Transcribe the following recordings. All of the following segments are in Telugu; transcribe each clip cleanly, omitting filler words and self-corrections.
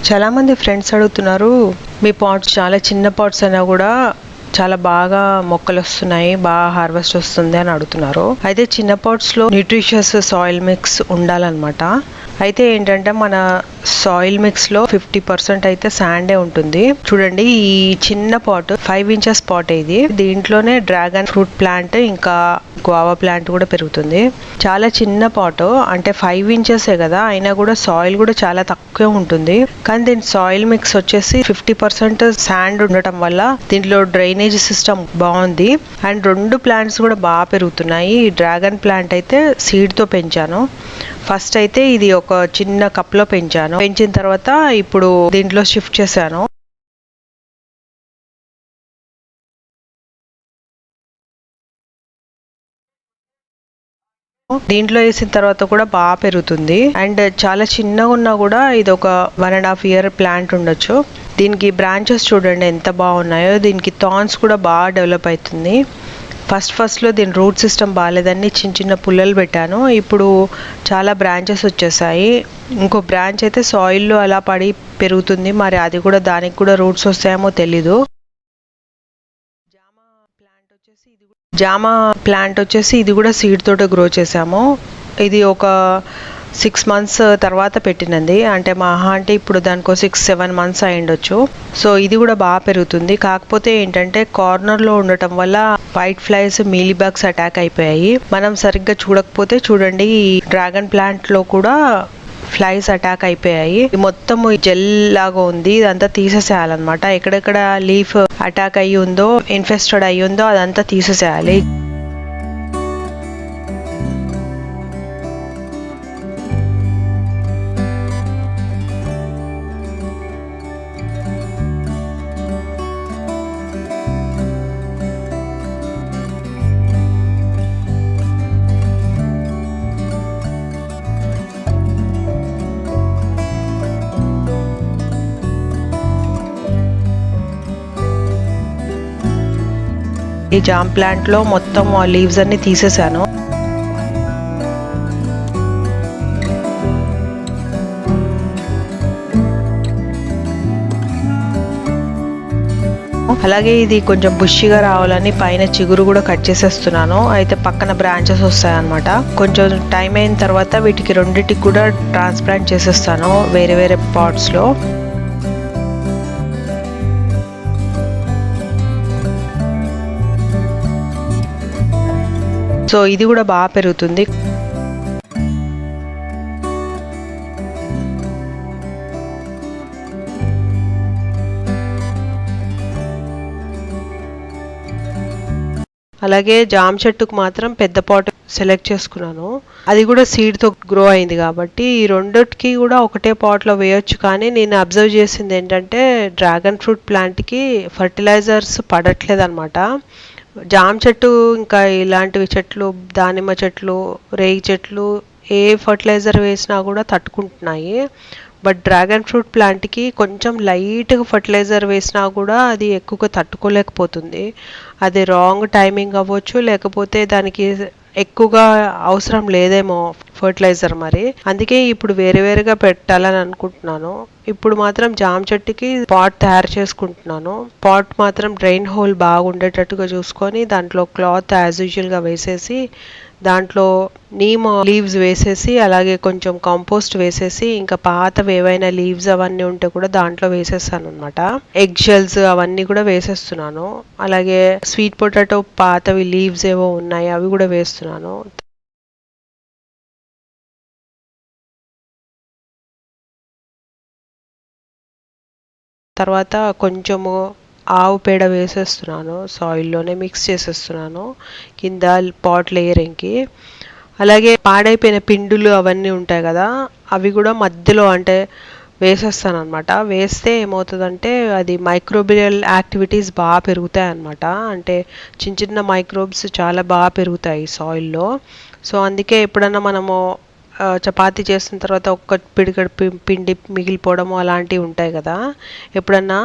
చాలా మంది ఫ్రెండ్స్ అడుగుతున్నారు, మీ పాట్స్ చాలా చిన్న పాట్స్ అయినా కూడా చాలా బాగా మొక్కలు వస్తున్నాయి, బాగా హార్వెస్ట్ వస్తుంది అని అడుగుతున్నారు. అయితే చిన్న పాట్స్లో న్యూట్రిషియస్ సాయిల్ మిక్స్ ఉండాలన్నమాట. అయితే ఏంటంటే మన సాయిల్ మిక్స్లో 50% అయితే శాండే ఉంటుంది. చూడండి, ఈ చిన్న పాట్ 5 ఇంచెస్ పాట్ ఇది. దీంట్లోనే డ్రాగన్ ఫ్రూట్ ప్లాంట్ ఇంకా గువావా ప్లాంట్ కూడా పెరుగుతుంది. చాలా చిన్న పాట్, అంటే 5 ఇంచెసే కదా, అయినా కూడా సాయిల్ కూడా చాలా తక్కువ ఉంటుంది. కానీ దీని సాయిల్ మిక్స్ వచ్చేసి 50% శాండ్ ఉండటం వల్ల దీంట్లో డ్రైనేజ్ సిస్టమ్ బాగుంది. అండ్ 2 ప్లాంట్స్ కూడా బాగా పెరుగుతున్నాయి. ఈ డ్రాగన్ ప్లాంట్ అయితే సీడ్తో పెంచాను. ఫస్ట్ అయితే ఇది ఒక చిన్న కప్లో పెంచాను. పెంచిన తర్వాత ఇప్పుడు దీంట్లో షిఫ్ట్ చేశాను. దీంట్లో వేసిన తర్వాత కూడా బాగా పెరుగుతుంది. అండ్ చాలా చిన్నగా ఉన్నా కూడా ఇది ఒక 1.5 year ప్లాంట్ ఉండొచ్చు. దీనికి బ్రాంచెస్ చూడండి ఎంత బాగున్నాయో. దీనికి థార్న్స్ కూడా బాగా డెవలప్ అవుతుంది. ఫస్ట్లో దీని రూట్ సిస్టమ్ బాగాలేదని చిన్న చిన్న పుల్లలు పెట్టాను. ఇప్పుడు చాలా బ్రాంచెస్ వచ్చేసాయి. ఇంకో బ్రాంచ్ అయితే సాయిల్లో అలా పడి పెరుగుతుంది. మరి అది కూడా, దానికి కూడా రూట్స్ వస్తాయేమో తెలీదు. జామ ప్లాంట్ వచ్చేసి ఇది కూడా సీడ్ తోట గ్రో చేసాము. ఇది ఒక 6 months తర్వాత పెట్టినది. అంటే మా అంటే ఇప్పుడు దానికో 6-7 months అయ్యిండొచ్చు. సో ఇది కూడా బాగా పెరుగుతుంది. కాకపోతే ఏంటంటే కార్నర్లో ఉండటం వల్ల white flies, mealy bugs attack అయిపోయాయి. మనం సరిగ్గా చూడకపోతే చూడండి, ఈ డ్రాగన్ ప్లాంట్లో కూడా ఫ్లైస్ అటాక్ అయిపోయాయి. మొత్తం జెల్ లాగా ఉంది, ఇదంతా తీసేసేయాలన్నమాట. ఎక్కడెక్కడ లీఫ్ అటాక్ అయ్యి ఉందో, ఇన్ఫెస్టెడ్ అయ్యి ఉందో అదంతా తీసేసేయాలి. ఈ జామ్ ప్లాంట్లో మొత్తం ఆ లీవ్స్ అన్ని తీసేసాను. అలాగే ఇది కొంచెం బుషిగా రావాలని పైన చిగురు కూడా కట్ చేసేస్తున్నాను. అయితే పక్కన బ్రాంచెస్ వస్తాయన్నమాట. కొంచెం టైం అయిన తర్వాత వీటికి రెండింటికి కూడా ట్రాన్స్ప్లాంట్ చేసేస్తాను వేరే వేరే పాట్స్లో. సో ఇది కూడా బాగా పెరుగుతుంది. అలాగే జామ చెట్టుకు మాత్రం పెద్ద పాట్ సెలెక్ట్ చేసుకున్నాను. అది కూడా సీడ్తో గ్రో అయింది కాబట్టి ఈ రెండిటికి కూడా ఒకటే పాట్లో వేయొచ్చు. కానీ నేను అబ్జర్వ్ చేసింది ఏంటంటే, డ్రాగన్ ఫ్రూట్ ప్లాంట్కి ఫర్టిలైజర్స్ పడట్లేదు అనమాట. జామ చెట్టు ఇంకా ఇలాంటివి చెట్లు, దానిమ్మ చెట్లు, రేగి చెట్లు ఏ ఫర్టిలైజర్ వేసినా కూడా తట్టుకుంటున్నాయి. బట్ డ్రాగన్ ఫ్రూట్ ప్లాంట్కి కొంచెం లైట్గా ఫర్టిలైజర్ వేసినా కూడా అది ఎక్కువగా తట్టుకోలేకపోతుంది. అది రాంగ్ టైమింగ్ అవ్వచ్చు, లేకపోతే దానికి ఎక్కువగా అవసరం లేదేమో ఫర్టిలైజర్. మరి అందుకే ఇప్పుడు వేరే వేరేగా పెట్టాలని అనుకుంటున్నాను. ఇప్పుడు మాత్రం జామ చెట్టుకి పాట్ తయారు చేసుకుంటున్నాను. పాట్ మాత్రం డ్రైన్ హోల్ బాగా ఉండేటట్టుగా చూసుకొని దాంట్లో క్లాత్ యాజ్ యూజువల్గా వేసేసి, దాంట్లో నీమ్ లీవ్స్ వేసేసి, అలాగే కొంచెం కాంపోస్ట్ వేసేసి, ఇంకా పాతవి ఏవైనా లీవ్స్ అవన్నీ ఉంటే కూడా దాంట్లో వేసేస్తాను అనమాట. ఎగ్ షెల్స్ అవన్నీ కూడా వేసేస్తున్నాను. అలాగే స్వీట్ పొటాటో పాతవి లీవ్స్ ఏవో ఉన్నాయి అవి కూడా వేస్తున్నాను. తర్వాత కొంచెము ఆవు పేడ వేసేస్తున్నాను, సాయిల్లోనే మిక్స్ చేసేస్తున్నాను కింద పాట్ లేయరింగ్కి. అలాగే పాడైపోయిన పిండులు అవన్నీ ఉంటాయి కదా, అవి కూడా మధ్యలో అంటే వేసేస్తాను అనమాట. వేస్తే ఏమవుతుందంటే అది మైక్రోబియల్ యాక్టివిటీస్ బాగా పెరుగుతాయి అన్నమాట. అంటే చిన్న చిన్న మైక్రోబ్స్ చాలా బాగా పెరుగుతాయి సాయిల్లో. సో అందుకే ఎప్పుడన్నా మనము చపాతీ చేసిన తర్వాత ఒక్క పిడికడ పిండి మిగిలిపోవడము అలాంటివి ఉంటాయి కదా, ఎప్పుడన్నా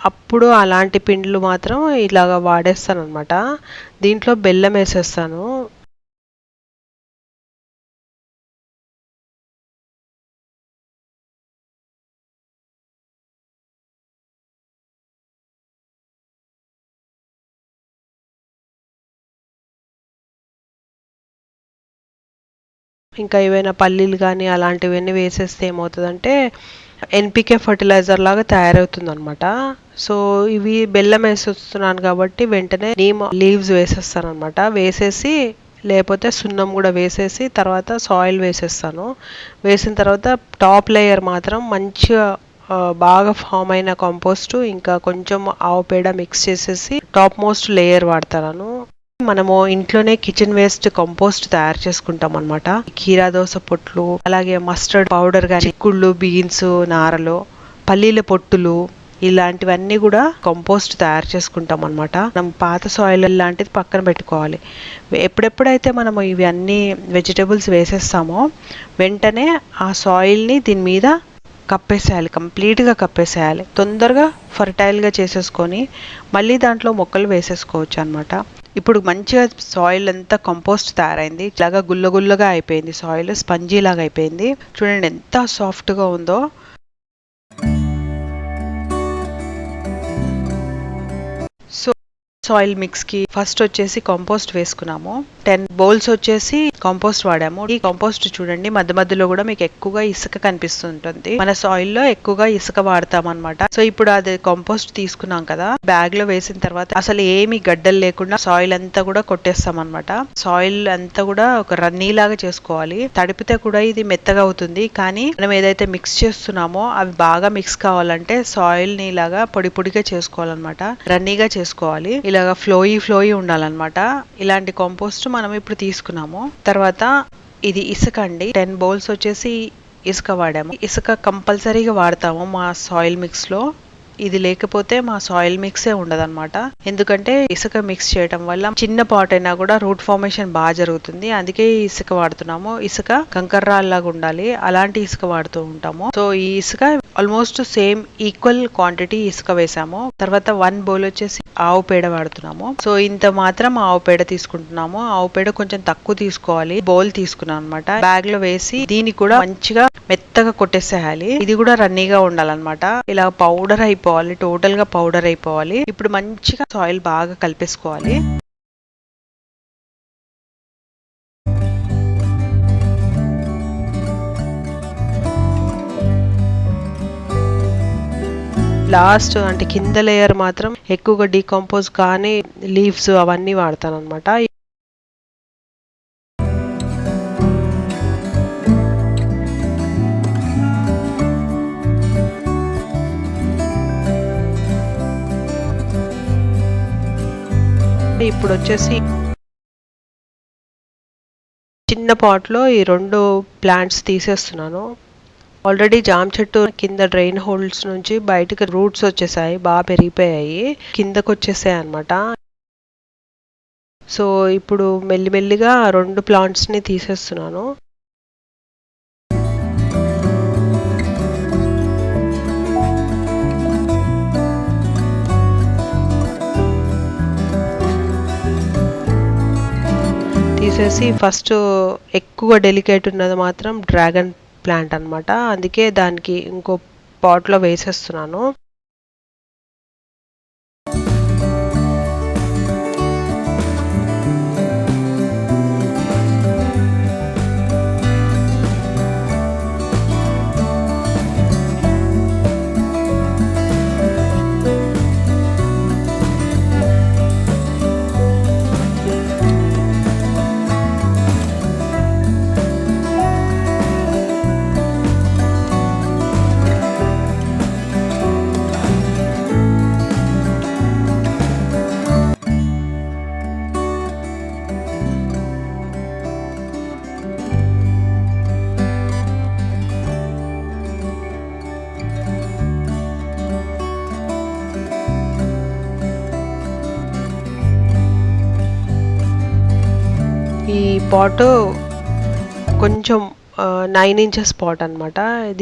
అప్పుడు అలాంటి పిండిలు మాత్రం ఇలాగ వాడేస్తాను అనమాట. దీంట్లో బెల్లం వేసేస్తాను. ఇంకా ఏవైనా పల్లీలు కానీ అలాంటివన్నీ వేసేస్తే ఏమవుతుందంటే ఎన్పికే ఫర్టిలైజర్ లాగా తయారవుతుంది అనమాట. సో ఇవి బెల్లం వేసేస్తున్నాను కాబట్టి వెంటనే నీమ్ లీవ్స్ వేసేస్తాను అనమాట. వేసేసి లేకపోతే సున్నం కూడా వేసేసి తర్వాత సాయిల్ వేసేస్తాను. వేసిన తర్వాత టాప్ లేయర్ మాత్రం మంచిగా బాగా ఫామ్ అయిన కంపోస్ట్ ఇంకా కొంచెం ఆవు పేడ మిక్స్ చేసేసి టాప్ మోస్ట్ లేయర్ వాడతాను. మనము ఇంట్లోనే కిచెన్ వేస్ట్ కంపోస్ట్ తయారు చేసుకుంటాం అనమాట. కీరా దోస పొట్లు, అలాగే మస్టర్డ్ పౌడర్ కానీ, చిక్కుళ్ళు, బీన్స్ నారలు, పల్లీల పొట్టులు ఇలాంటివన్నీ కూడా కంపోస్ట్ తయారు చేసుకుంటాం అనమాట. మనం పాత సాయిల్ లాంటిది పక్కన పెట్టుకోవాలి. ఎప్పుడెప్పుడైతే మనం ఇవి అన్ని వెజిటబుల్స్ వేసేస్తామో వెంటనే ఆ సాయిల్ని దీని మీద కప్పేసేయాలి, కంప్లీట్గా కప్పేసేయాలి. తొందరగా ఫర్టైల్గా చేసేసుకొని మళ్ళీ దాంట్లో మొక్కలు వేసేసుకోవచ్చు అనమాట. ఇప్పుడు మంచిగా సాయిల్ అంతా కంపోస్ట్ తయారైంది. ఇలాగా గుల్లగుల్లగా అయిపోయింది, సాయిల్ స్పంజీ లాగా అయిపోయింది. చూడండి ఎంత సాఫ్ట్గా ఉందో. సో సాయిల్ మిక్స్కి ఫస్ట్ వచ్చేసి కంపోస్ట్ వేసుకున్నాము. 10 బౌల్స్ వచ్చేసి కంపోస్ట్ వాడాము. ఈ కంపోస్ట్ చూడండి మధ్య మధ్యలో కూడా మీకు ఎక్కువగా ఇసుక కనిపిస్తుంటుంది. మన సాయిల్లో ఎక్కువగా ఇసుక వాడతాం అనమాట. సో ఇప్పుడు అది కంపోస్ట్ తీసుకున్నాం కదా, బ్యాగ్ లో వేసిన తర్వాత అసలు ఏమి గడ్డలు లేకుండా సాయిల్ అంతా కూడా కొట్టేస్తాం అనమాట. సాయిల్ అంతా కూడా ఒక రన్నీ లాగా చేసుకోవాలి. తడిపితే కూడా ఇది మెత్తగా అవుతుంది, కానీ మనం ఏదైతే మిక్స్ చేస్తున్నామో అవి బాగా మిక్స్ కావాలంటే సాయిల్ ని ఇలాగా పొడి పొడిగా చేసుకోవాలన్నమాట. రన్నీగా చేసుకోవాలి, ఇలాగా ఫ్లోయి ఉండాలన్నమాట. ఇలాంటి కంపోస్ట్ మనం ఇప్పుడు తీసుకున్నాము. తర్వాత ఇది ఇసుక అండి. 10 బౌల్స్ వచ్చేసి ఇసుక వాడాము. ఇసుక కంపల్సరీగా వాడతాము మా సాయిల్ మిక్స్ లో. ఇది లేకపోతే మా సాయిల్ మిక్సే ఉండదన్నమాట. ఎందుకంటే ఇసుక మిక్స్ చేయడం వల్ల చిన్న పాట్ అయినా కూడా రూట్ ఫార్మేషన్ బాగా జరుగుతుంది. అందుకే ఇసుక వాడుతున్నాము. ఇసుక కంకర్రాల్లాగా ఉండాలి, అలాంటి ఇసుక వాడుతూ ఉంటాము. సో ఈ ఇసుక ఆల్మోస్ట్ సేమ్ ఈక్వల్ క్వాంటిటీ ఇసుక వేసాము. తర్వాత 1 బౌల్ వచ్చేసి ఆవు పేడ వాడుతున్నాము. సో ఇంత మాత్రం ఆవు పేడ తీసుకుంటున్నాము. ఆవు పేడ కొంచెం తక్కువ తీసుకోవాలి. బౌల్ తీసుకున్నాం అనమాట. బ్యాగ్ లో వేసి దీన్ని కూడా మంచిగా మెత్తగా కొట్టేసేయాలి. ఇది కూడా రన్నీగా ఉండాలన్నమాట. ఇలా పౌడర్ అయిపోవాలి, టోటల్ గా పౌడర్ అయిపోవాలి. ఇప్పుడు మంచిగా సాయిల్ బాగా కలిపేసుకోవాలి. లాస్ట్ అంటే కింద లేయర్ మాత్రం ఎక్కువగా డీకంపోజ్ కానీ లీవ్స్ అవన్నీ వాడతాను అనమాట. ఇప్పుడు వచ్చేసి చిన్న పాట్ లో ఈ 2 ప్లాంట్స్ తీసేస్తున్నాను. ఆల్రెడీ జామ చెట్టు కింద డ్రైన్ హోల్స్ నుంచి బయటకు రూట్స్ వచ్చేసాయి, బాగా పెరిగిపోయాయి, కిందకు వచ్చేసాయి అనమాట. సో ఇప్పుడు మెల్లిమెల్లిగా 2 ప్లాంట్స్ ని తీసేస్తున్నాను. తీసేసి ఫస్ట్ ఎక్కువ డెలికేట్ ఉన్నది మాత్రం డ్రాగన్ ప్లాంట్ అనమాట. అందుకే దానికి ఇంకో పాట్ లో వేసేస్తున్నాను. ఈ పాట్ కొంచెం 9 ఇంచెస్ పాట్ అనమాట.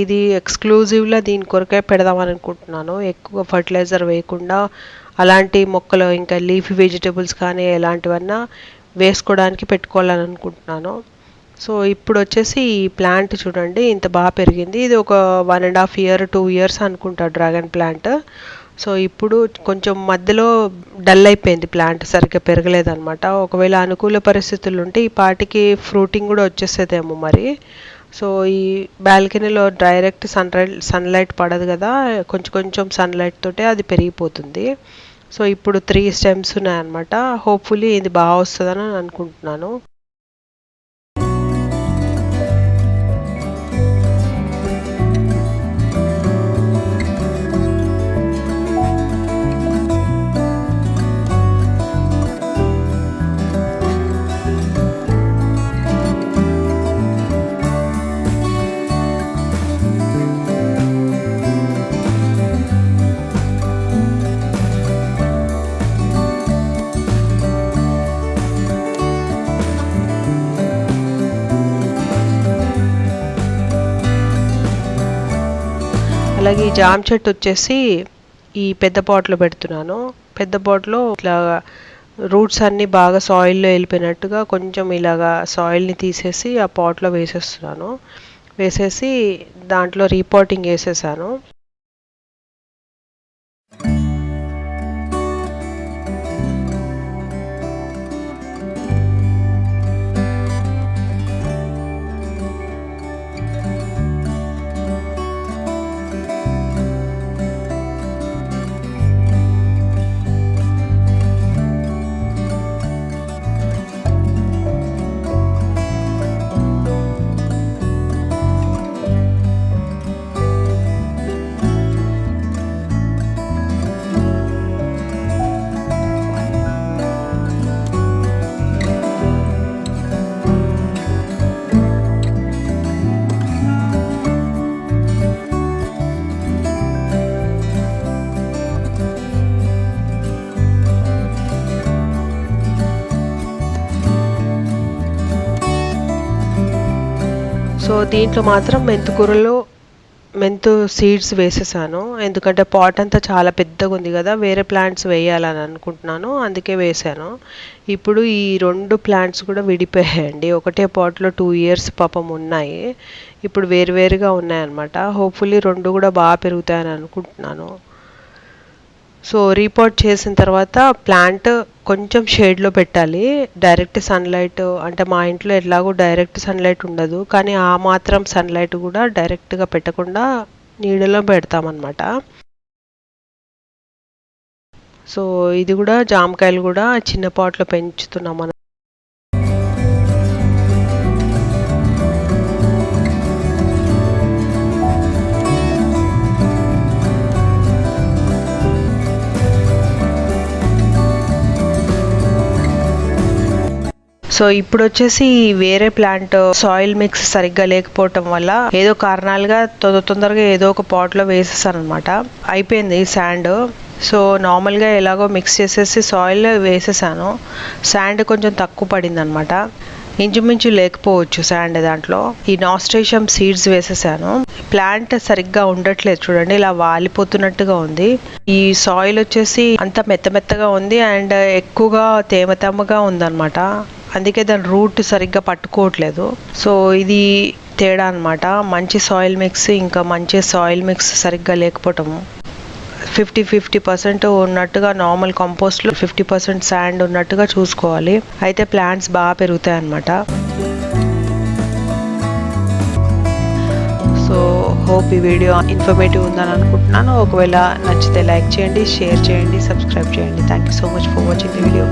ఇది ఎక్స్క్లూజివ్గా దీని కొరకే పెడదామని అనుకుంటున్నాను. ఎక్కువ ఫర్టిలైజర్ వేయకుండా అలాంటి మొక్కలు ఇంకా లీఫీ వెజిటబుల్స్ కానీ ఎలాంటివన్నా వేసుకోవడానికి పెట్టుకోవాలని అనుకుంటున్నాను. సో ఇప్పుడు వచ్చేసి ఈ ప్లాంట్ చూడండి ఇంత బాగా పెరిగింది. ఇది ఒక 1.5 year 2 years అనుకుంటా డ్రాగన్ ప్లాంట్. సో ఇప్పుడు కొంచెం మధ్యలో డల్ అయిపోయింది, ప్లాంట్ సరిగ్గా పెరగలేదన్నమాట. ఒకవేళ అనుకూల పరిస్థితులు ఉంటే ఈ పాటికి ఫ్రూటింగ్ కూడా వచ్చేసేదేమో మరి. సో ఈ బాల్కనీలో డైరెక్ట్ సన్లైట్ పడదు కదా, కొంచెం కొంచెం సన్లైట్ తోటే అది పెరిగిపోతుంది. సో ఇప్పుడు 3 స్టెమ్స్ ఉన్నాయన్నమాట. హోప్ఫుల్లీ ఇది బాగా వస్తుందని అనుకుంటున్నాను. అలాగే ఈ జామ చెట్టు వచ్చేసి ఈ పెద్ద పాట్లో పెడుతున్నాను. పెద్ద పాట్లో ఇట్లా రూట్స్ అన్నీ బాగా సాయిల్లో వెళ్ళిపోయినట్టుగా కొంచెం ఇలాగా సాయిల్ని తీసేసి ఆ పాట్లో వేసేస్తున్నాను. వేసేసి దాంట్లో రీపాటింగ్ వేసేసాను. సో దీంట్లో మాత్రం మెంతు సీడ్స్ వేసేసాను, ఎందుకంటే పాట్ అంతా చాలా పెద్దగా ఉంది కదా, వేరే ప్లాంట్స్ వేయాలని అనుకుంటున్నాను, అందుకే వేసాను. ఇప్పుడు ఈ 2 ప్లాంట్స్ కూడా విడిపోయాయండి. ఒకటే పాట్లో 2 ఇయర్స్ పాపం ఉన్నాయి, ఇప్పుడు వేరువేరుగా ఉన్నాయన్నమాట. హోప్ఫుల్లీ 2 కూడా బాగా పెరుగుతాయని అనుకుంటున్నాను. సో రీపాట్ చేసిన తర్వాత ప్లాంట్ కొంచెం షేడ్లో పెట్టాలి. డైరెక్ట్ సన్లైట్ అంటే మా ఇంట్లో ఎట్లాగో డైరెక్ట్ సన్లైట్ ఉండదు, కానీ ఆ మాత్రం సన్లైట్ కూడా డైరెక్ట్గా పెట్టకుండా నీడలో పెడతామన్నమాట. సో ఇది కూడా జామకాయలు కూడా చిన్న పాట్లో పెంచుతున్నాం మనం. సో ఇప్పుడు వచ్చేసి వేరే ప్లాంట్ సాయిల్ మిక్స్ సరిగ్గా లేకపోవటం వల్ల ఏదో కారణాలుగా తొందరగా ఏదో ఒక పాట్లో వేసేసాను అనమాట. అయిపోయింది శాండ్. సో నార్మల్గా ఎలాగో మిక్స్ చేసేసి సాయిల్ వేసేసాను. శాండ్ కొంచెం తక్కువ పడింది అనమాట, ఇంచుమించు లేకపోవచ్చు శాండ్ దాంట్లో. ఈ నాస్ట్రేషియం సీడ్స్ వేసేసాను. ప్లాంట్ సరిగ్గా ఉండట్లేదు చూడండి, ఇలా వాలిపోతున్నట్టుగా ఉంది. ఈ సాయిల్ వచ్చేసి అంత మెత్తగా ఉంది అండ్ ఎక్కువగా తేమగా ఉందన్నమాట, అందుకే దాని రూట్ సరిగ్గా పట్టుకోవట్లేదు. సో ఇది తేడా అనమాట. మంచి సాయిల్ మిక్స్ ఇంకా మంచి సాయిల్ మిక్స్ సరిగ్గా లేకపోవటము. 50% ఉన్నట్టుగా నార్మల్ కంపోస్ట్లో 50% శాండ్ ఉన్నట్టుగా చూసుకోవాలి, అయితే ప్లాంట్స్ బాగా పెరుగుతాయి అన్నమాట. సో హోప్ ఈ వీడియో ఇన్ఫర్మేటివ్ ఉందని అనుకుంటున్నాను. ఒకవేళ నచ్చితే లైక్ చేయండి, షేర్ చేయండి, సబ్స్క్రైబ్ చేయండి. Thank you so much for watching the video.